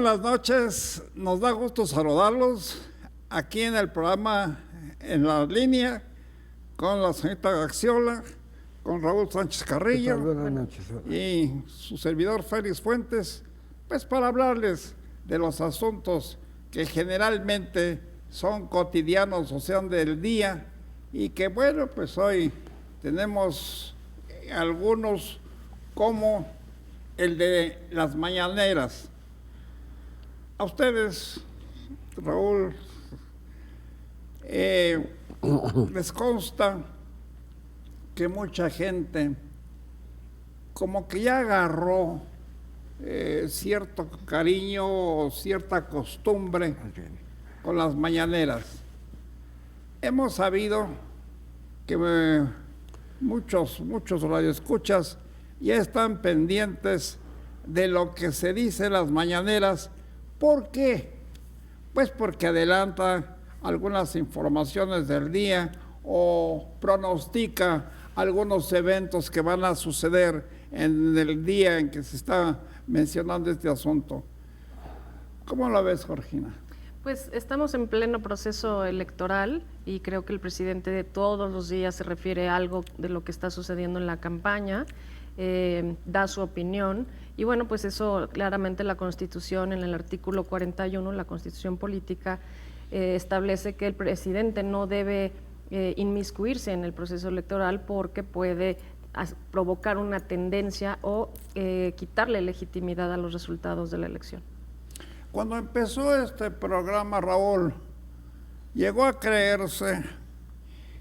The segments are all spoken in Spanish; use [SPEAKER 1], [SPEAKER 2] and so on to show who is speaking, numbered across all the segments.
[SPEAKER 1] buenas noches, nos da gusto saludarlos aquí en el programa En la Línea con la señorita Gaxiola, con Raúl Sánchez Carrillo
[SPEAKER 2] Buenas noches.
[SPEAKER 1] y su servidor Félix Fuentes, pues para hablarles de los asuntos que generalmente son cotidianos o sean del día y que bueno, pues hoy tenemos algunos como el de las mañaneras. A ustedes, Raúl, les consta que mucha gente como que ya agarró cierto cariño o cierta costumbre con las mañaneras. Hemos sabido que muchos radioescuchas ya están pendientes de lo que se dice en las mañaneras. ¿Por qué? Pues porque adelanta algunas informaciones del día o pronostica algunos eventos que van a suceder en el día en que se está mencionando este asunto. ¿Cómo lo ves, Georgina?
[SPEAKER 3] Pues estamos en pleno proceso electoral y creo que el presidente de todos los días se refiere a algo de lo que está sucediendo en la campaña, da su opinión y bueno, pues eso claramente la Constitución en el artículo 41, la Constitución política, establece que el presidente no debe inmiscuirse en el proceso electoral porque puede provocar una tendencia o quitarle legitimidad a los resultados de la elección.
[SPEAKER 1] Cuando empezó este programa, Raúl, llegó a creerse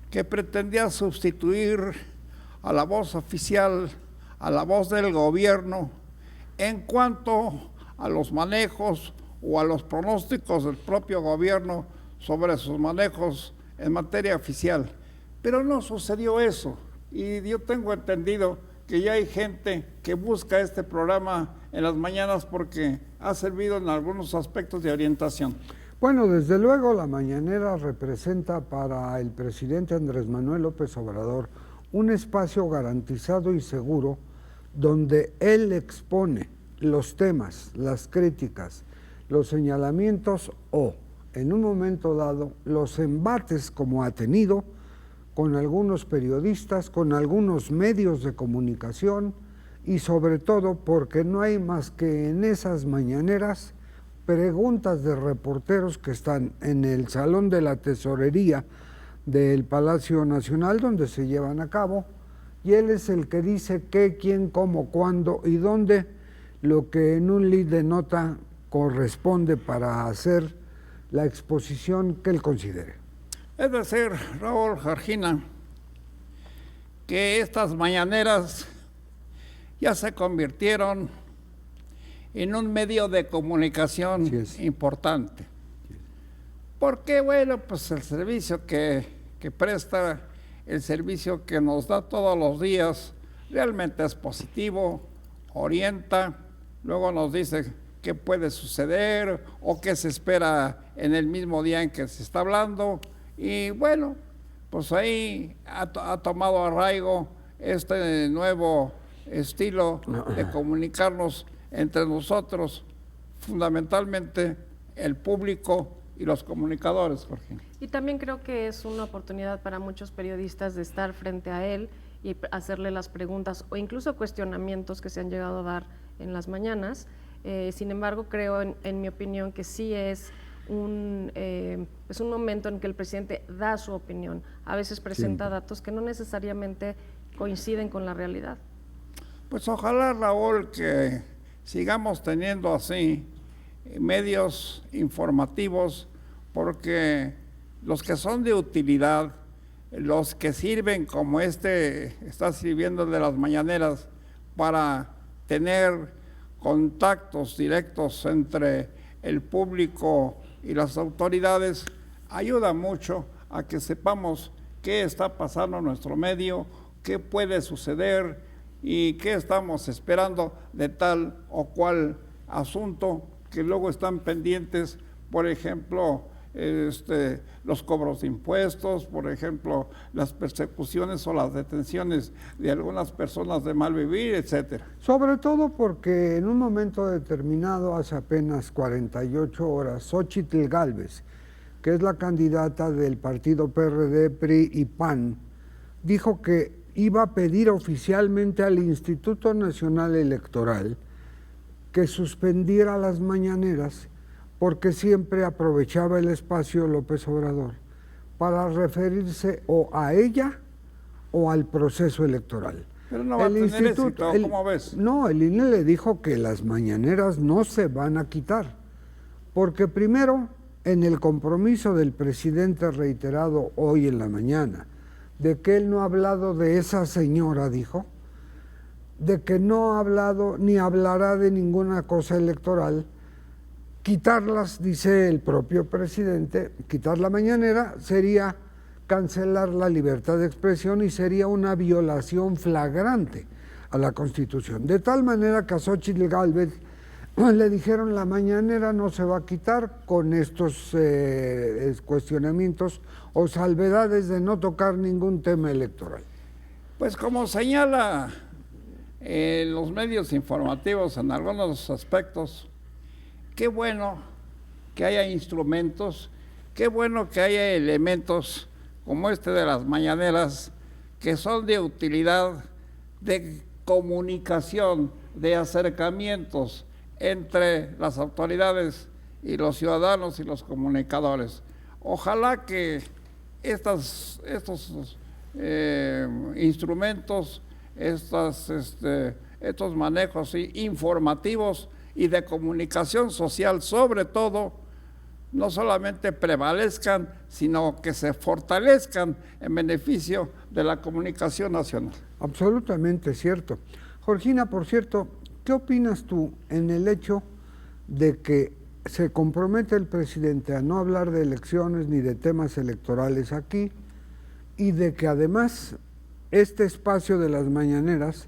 [SPEAKER 1] que pretendía sustituir a la voz oficial, a la voz del gobierno, en cuanto a los manejos o a los pronósticos del propio gobierno sobre sus manejos en materia oficial. Pero no sucedió eso, y yo tengo entendido que ya hay gente que busca este programa en las mañanas porque ha servido en algunos aspectos de orientación.
[SPEAKER 2] Bueno, desde luego la mañanera representa para el presidente Andrés Manuel López Obrador un espacio garantizado y seguro donde él expone los temas, las críticas, los señalamientos o, en un momento dado, los embates como ha tenido con algunos periodistas, con algunos medios de comunicación y sobre todo porque no hay más que en esas mañaneras preguntas de reporteros que están en el Salón de la Tesorería del Palacio Nacional donde se llevan a cabo y él es el que dice qué, quién, cómo, cuándo y dónde, lo que en un lead de nota corresponde para hacer la exposición que él considere.
[SPEAKER 1] Es decir, Raúl, Georgina, que estas mañaneras ya se convirtieron en un medio de comunicación importante. Porque, bueno, pues el servicio que presta, el servicio que nos da todos los días, realmente es positivo, orienta, luego nos dice qué puede suceder o qué se espera en el mismo día en que se está hablando. Y bueno, pues ahí ha tomado arraigo este nuevo estilo de comunicarnos entre nosotros, fundamentalmente el público y los comunicadores, Jorge.
[SPEAKER 3] Y también creo que es una oportunidad para muchos periodistas de estar frente a él y hacerle las preguntas o incluso cuestionamientos que se han llegado a dar en las mañanas. Sin embargo, creo, en mi opinión, que sí es un momento en que el presidente da su opinión. A veces presenta datos que no necesariamente coinciden con la realidad.
[SPEAKER 1] Pues ojalá, Raúl, que sigamos teniendo así medios informativos, porque los que son de utilidad, los que sirven como está sirviendo de las mañaneras para tener contactos directos entre el público y las autoridades, ayuda mucho a que sepamos qué está pasando en nuestro medio, qué puede suceder y qué estamos esperando de tal o cual asunto que luego están pendientes, por ejemplo, los cobros de impuestos, por ejemplo, las persecuciones o las detenciones de algunas personas de mal vivir, etcétera.
[SPEAKER 2] Sobre todo porque en un momento determinado, hace apenas 48 horas, Xóchitl Gálvez, que es la candidata del partido PRD, PRI y PAN, dijo que iba a pedir oficialmente al Instituto Nacional Electoral que suspendiera las mañaneras porque siempre aprovechaba el espacio López Obrador para referirse o a ella o al proceso electoral.
[SPEAKER 1] Pero no va a tener éxito, ¿cómo ves?
[SPEAKER 2] No, el INE le dijo que las mañaneras no se van a quitar, porque primero, en el compromiso del presidente reiterado hoy en la mañana, de que él no ha hablado de esa señora, dijo, de que no ha hablado ni hablará de ninguna cosa electoral. Quitarlas, dice el propio presidente, quitar la mañanera sería cancelar la libertad de expresión y sería una violación flagrante a la Constitución. De tal manera que a Xóchitl Gálvez le dijeron la mañanera no se va a quitar con estos cuestionamientos o salvedades de no tocar ningún tema electoral.
[SPEAKER 1] Pues como señala los medios informativos en algunos aspectos, qué bueno que haya instrumentos, qué bueno que haya elementos como este de las mañaneras que son de utilidad, de comunicación, de acercamientos entre las autoridades y los ciudadanos y los comunicadores. Ojalá que estos instrumentos, estos manejos informativos y de comunicación social, sobre todo, no solamente prevalezcan, sino que se fortalezcan en beneficio de la comunicación nacional.
[SPEAKER 2] Absolutamente cierto. Georgina, por cierto, ¿qué opinas tú en el hecho de que se compromete el presidente a no hablar de elecciones ni de temas electorales aquí y de que además este espacio de las mañaneras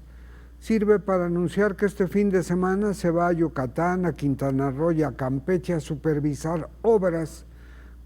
[SPEAKER 2] sirve para anunciar que este fin de semana se va a Yucatán, a Quintana Roo y a Campeche a supervisar obras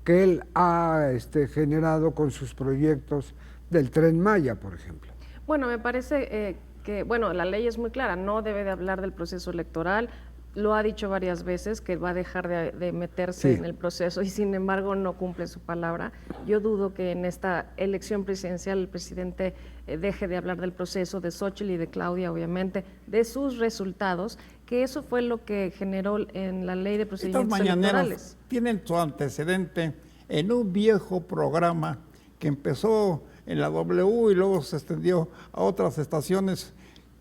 [SPEAKER 2] que él ha generado con sus proyectos del Tren Maya, por ejemplo?
[SPEAKER 3] Bueno, me parece que la ley es muy clara, no debe de hablar del proceso electoral. Lo ha dicho varias veces que va a dejar de meterse en el proceso y sin embargo no cumple su palabra. Yo dudo que en esta elección presidencial el presidente deje de hablar del proceso, de Xóchitl y de Claudia, obviamente, de sus resultados, que eso fue lo que generó en la ley de procedimientos electorales.
[SPEAKER 1] Tienen su antecedente en un viejo programa que empezó en la W y luego se extendió a otras estaciones,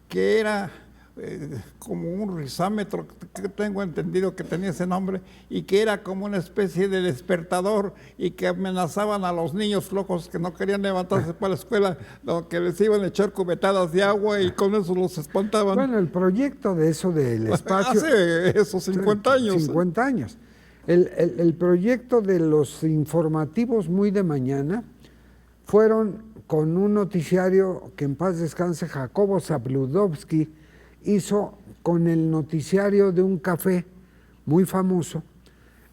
[SPEAKER 1] que era como un rizámetro, que tengo entendido que tenía ese nombre, y que era como una especie de despertador y que amenazaban a los niños flojos que no querían levantarse para la escuela, que les iban a echar cubetadas de agua y con eso los espantaban.
[SPEAKER 2] Bueno, el proyecto de eso del espacio...
[SPEAKER 1] Hace esos 50 años.
[SPEAKER 2] 50 años. El proyecto de los informativos muy de mañana fueron con un noticiario que en paz descanse Jacobo Zabludovsky hizo con el noticiario de un café muy famoso,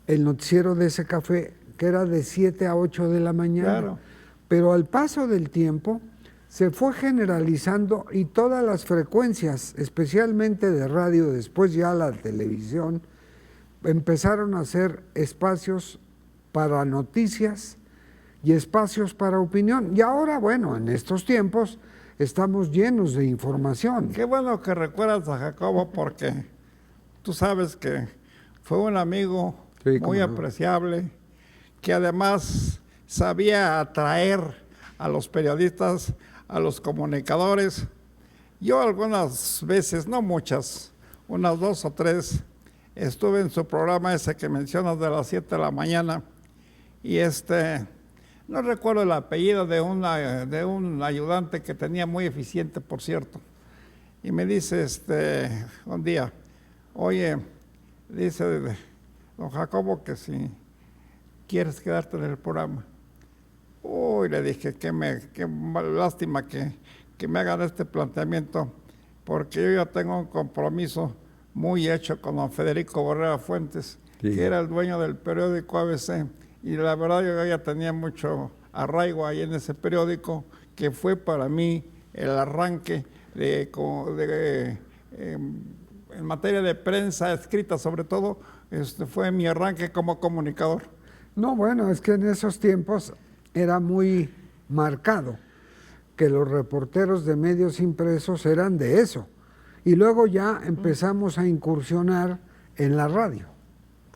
[SPEAKER 2] el noticiero de ese café, que era de 7 a 8 de la mañana.
[SPEAKER 1] Claro.
[SPEAKER 2] Pero al paso del tiempo se fue generalizando y todas las frecuencias, especialmente de radio, después ya la televisión, empezaron a hacer espacios para noticias y espacios para opinión. Y ahora, bueno, en estos tiempos estamos llenos de información.
[SPEAKER 1] Qué bueno que recuerdas a Jacobo, porque tú sabes que fue un amigo muy apreciable, que además sabía atraer a los periodistas, a los comunicadores. Yo algunas veces, no muchas, unas 2 o 3, estuve en su programa ese que mencionas de las 7 de la mañana y no recuerdo el apellido de un ayudante que tenía muy eficiente, por cierto. Y me dice un día, oye, dice don Jacobo que si quieres quedarte en el programa. Uy, le dije, qué lástima que me hagan este planteamiento, porque yo ya tengo un compromiso muy hecho con don Federico Borrera Fuentes, que era el dueño del periódico ABC, y la verdad yo ya tenía mucho arraigo ahí en ese periódico, que fue para mí el arranque en materia de prensa escrita sobre todo, fue mi arranque como comunicador.
[SPEAKER 2] No, bueno, es que en esos tiempos era muy marcado que los reporteros de medios impresos eran de eso. Y luego ya empezamos a incursionar en la radio.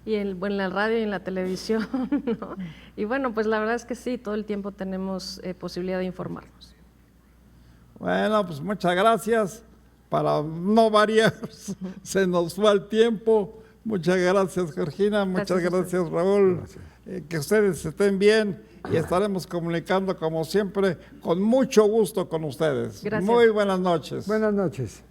[SPEAKER 3] Y en la radio y en la televisión, ¿no? Y bueno, pues la verdad es que sí, todo el tiempo tenemos posibilidad de informarnos.
[SPEAKER 1] Bueno, pues muchas gracias. Para no variar, se nos fue el tiempo. Muchas gracias, Georgina. Muchas gracias, Raúl.
[SPEAKER 2] Gracias.
[SPEAKER 1] Que ustedes estén bien y estaremos comunicando, como siempre, con mucho gusto con ustedes.
[SPEAKER 3] Gracias.
[SPEAKER 1] Muy buenas noches.
[SPEAKER 2] Buenas noches.